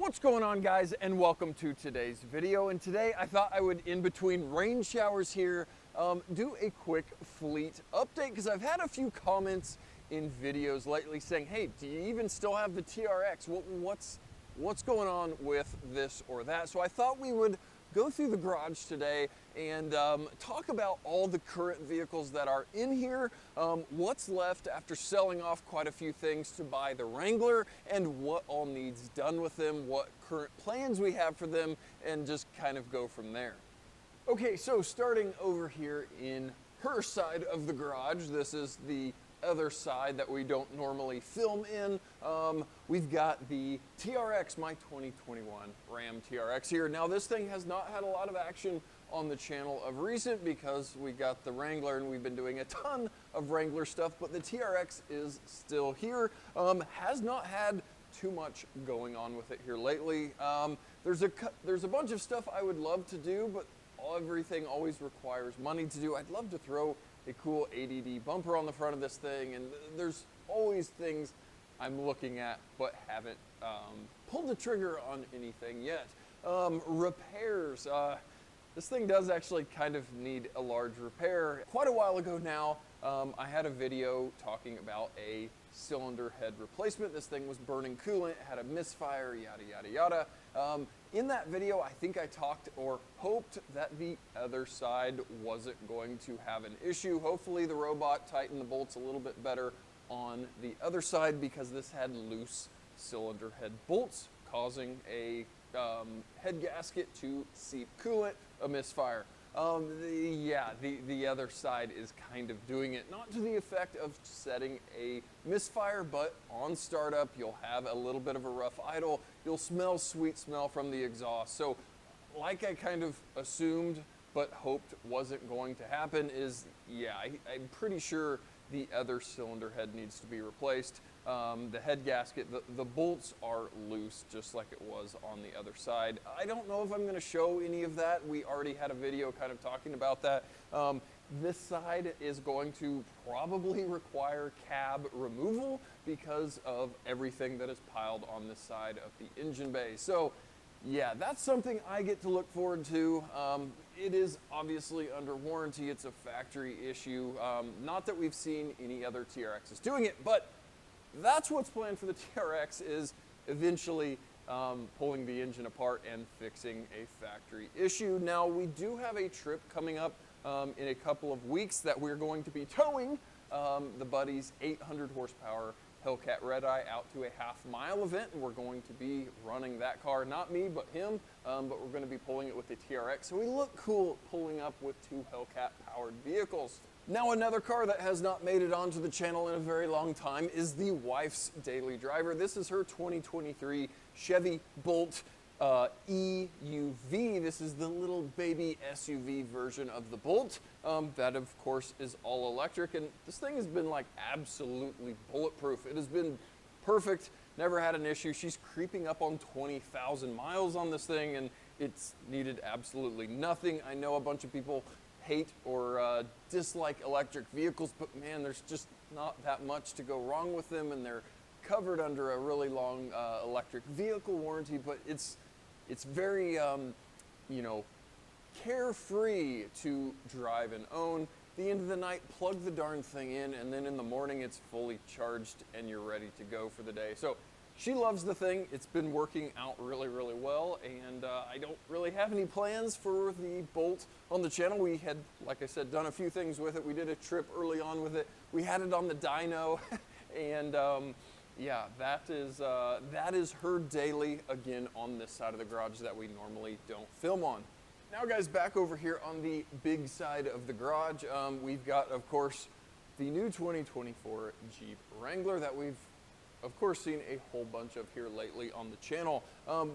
What's going on, guys, and welcome to today's video. And today I thought I would, in between rain showers here, do a quick fleet update, because I've had a few comments in videos lately saying, hey, do you even still have the TRX? What's going on with this or that? So I thought we would go through the garage today and talk about all the current vehicles that are in here, what's left after selling off quite a few things to buy the Wrangler, and what all needs done with them, what current plans we have for them, and just kind of go from there. Okay, so starting over here in her side of the garage, this is the other side that we don't normally film in. We've got the TRX, my 2021 Ram TRX here. Now this thing has not had a lot of action on the channel of recent because we got the Wrangler and we've been doing a ton of Wrangler stuff, but the TRX is still here. Has not had too much going on with it here lately. There's a bunch of stuff I would love to do, but everything always requires money to do. I'd love to throw a cool ADD bumper on the front of this thing, and there's always things I'm looking at but haven't pulled the trigger on anything yet. Repairs. This thing does actually kind of need a large repair. Quite a while ago now, I had a video talking about a cylinder head replacement. This thing was burning coolant, had a misfire, yada, yada, yada. In that video, I think I talked or hoped that the other side wasn't going to have an issue. Hopefully the robot tightened the bolts a little bit better on the other side, because this had loose cylinder head bolts causing a head gasket to seep coolant, a misfire. The other side is kind of doing it, not to the effect of setting a misfire, but on startup, you'll have a little bit of a rough idle. You'll smell sweet smell from the exhaust. So like I kind of assumed, but hoped wasn't going to happen is, I'm pretty sure the other cylinder head needs to be replaced. The head gasket, the bolts are loose, just like it was on the other side. I don't know if I'm gonna show any of that. We already had a video kind of talking about that. This side is going to probably require cab removal because of everything that is piled on this side of the engine bay. So yeah, that's something I get to look forward to. It is obviously under warranty. It's a factory issue. Not that we've seen any other TRXs doing it, but that's what's planned for the TRX, is eventually pulling the engine apart and fixing a factory issue. Now, we do have a trip coming up in a couple of weeks that we're going to be towing the Buddy's 800 horsepower Hellcat Red Eye out to a half-mile event, and we're going to be running that car, not me, but him, but we're going to be pulling it with the TRX, so we look cool pulling up with two Hellcat-powered vehicles. Now, another car that has not made it onto the channel in a very long time is the wife's daily driver. This is her 2023 Chevy Bolt EUV. This is the little baby SUV version of the Bolt. That, of course, is all electric, and this thing has been like absolutely bulletproof. It has been perfect, never had an issue. She's creeping up on 20,000 miles on this thing, and it's needed absolutely nothing. I know a bunch of people hate or dislike electric vehicles, but man, there's just not that much to go wrong with them, and they're covered under a really long electric vehicle warranty, but it's very, carefree to drive and own. At the end of the night, plug the darn thing in, and then in the morning it's fully charged and you're ready to go for the day. So she loves the thing. It's been working out really, really well, and I don't really have any plans for the Bolt on the channel. We had, like I said, done a few things with it. We did a trip early on with it. We had it on the dyno, and yeah, that is her daily, again, on this side of the garage that we normally don't film on. Now, guys, back over here on the big side of the garage, we've got, of course, the new 2024 Jeep Wrangler that we've, of course, seen a whole bunch of here lately on the channel.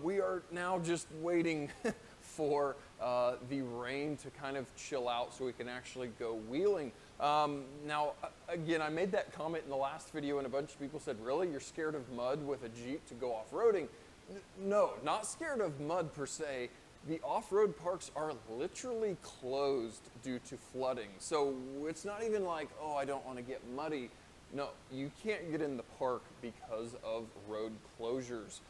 We are now just waiting for the rain to kind of chill out so we can actually go wheeling. Now, again, I made that comment in the last video, and a bunch of people said, really, you're scared of mud with a Jeep to go off-roading? No, not scared of mud per se. The off-road parks are literally closed due to flooding. So it's not even like, oh, I don't want to get muddy. No, you can't get in the park because of road closures.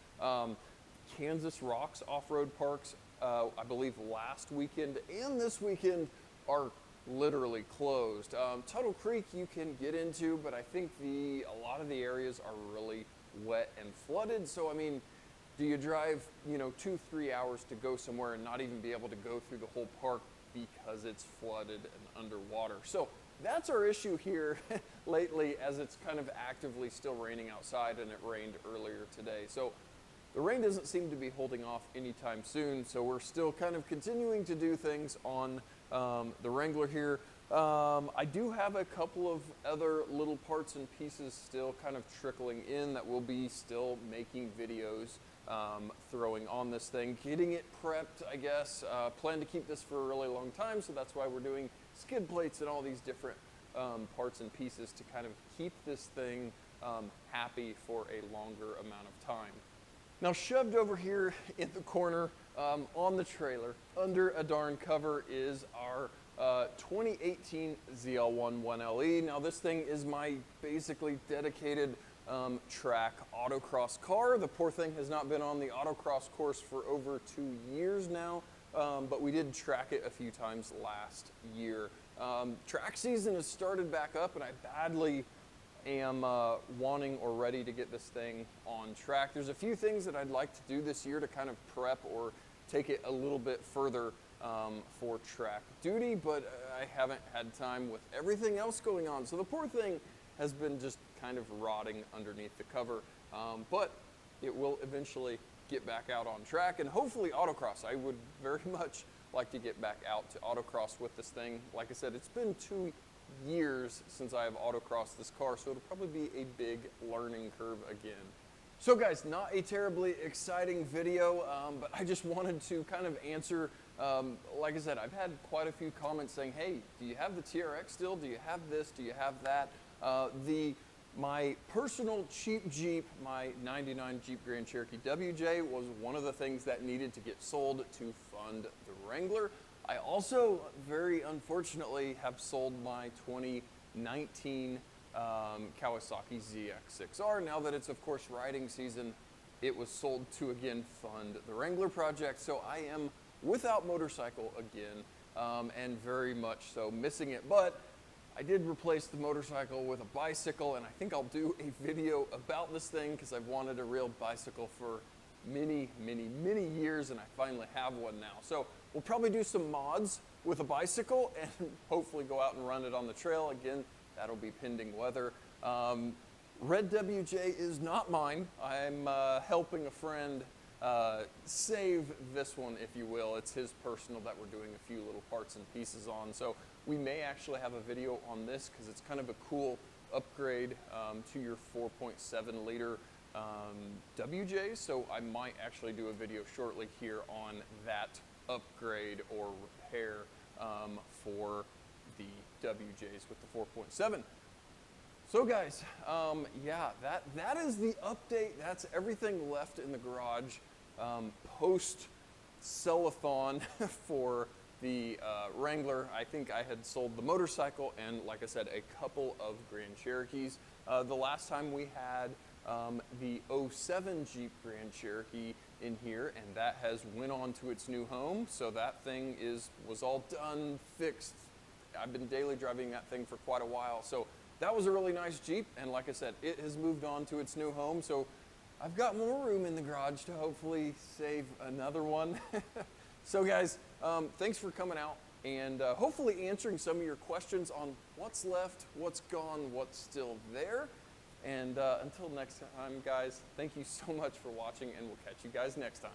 Kansas Rocks off-road parks, I believe last weekend and this weekend are literally closed. Tuttle Creek you can get into, but I think a lot of the areas are really wet and flooded. So I mean, do you drive 2-3 hours to go somewhere and not even be able to go through the whole park because it's flooded and underwater? So that's our issue here lately, as it's kind of actively still raining outside, and it rained earlier today. So the rain doesn't seem to be holding off anytime soon, so we're still kind of continuing to do things on the Wrangler here. I do have a couple of other little parts and pieces still kind of trickling in that we'll be still making videos throwing on this thing, getting it prepped, I guess. Plan to keep this for a really long time, so that's why we're doing skid plates and all these different parts and pieces to kind of keep this thing happy for a longer amount of time. Now, shoved over here in the corner on the trailer under a darn cover is our 2018 ZL1 1LE. Now, this thing is my basically dedicated track autocross car. The poor thing has not been on the autocross course for over 2 years now, but we did track it a few times last year. Track season has started back up, and I badly am wanting or ready to get this thing on track. There's a few things that I'd like to do this year to kind of prep or take it a little bit further for track duty, but I haven't had time with everything else going on. So the poor thing has been just kind of rotting underneath the cover, but it will eventually get back out on track, and hopefully autocross. I would very much like to get back out to autocross with this thing. Like I said, it's been 2 years since I have autocrossed this car, so it'll probably be a big learning curve again. So guys, not a terribly exciting video, but I just wanted to kind of answer, like I said, I've had quite a few comments saying, hey, do you have the TRX still? Do you have this? Do you have that? My personal cheap Jeep, my 99 Jeep Grand Cherokee WJ, was one of the things that needed to get sold to fund the Wrangler. I also, very unfortunately, have sold my 2019 Kawasaki ZX6R. Now that it's, of course, riding season, it was sold to, again, fund the Wrangler project. So I am without motorcycle again, and very much so missing it. But I did replace the motorcycle with a bicycle, and I think I'll do a video about this thing because I've wanted a real bicycle for many, many, many years, and I finally have one now. So we'll probably do some mods with a bicycle and hopefully go out and run it on the trail. Again, that'll be pending weather. Red WJ is not mine. I'm helping a friend save this one, if you will. It's his personal that we're doing a few little parts and pieces on. So we may actually have a video on this because it's kind of a cool upgrade to your 4.7 liter WJ. So I might actually do a video shortly here on that upgrade or repair for the WJs with the 4.7. So guys, yeah, that is the update. That's everything left in the garage post sell-a-thon for the Wrangler. I think I had sold the motorcycle and, like I said, a couple of Grand Cherokees. The last time we had the 07 Jeep Grand Cherokee in here, and that has went on to its new home. So that thing was all done, fixed. I've been daily driving that thing for quite a while. So that was a really nice Jeep, and like I said, it has moved on to its new home. So I've got more room in the garage to hopefully save another one. So guys, thanks for coming out and hopefully answering some of your questions on what's left, what's gone, what's still there. And until next time, guys, thank you so much for watching, and we'll catch you guys next time.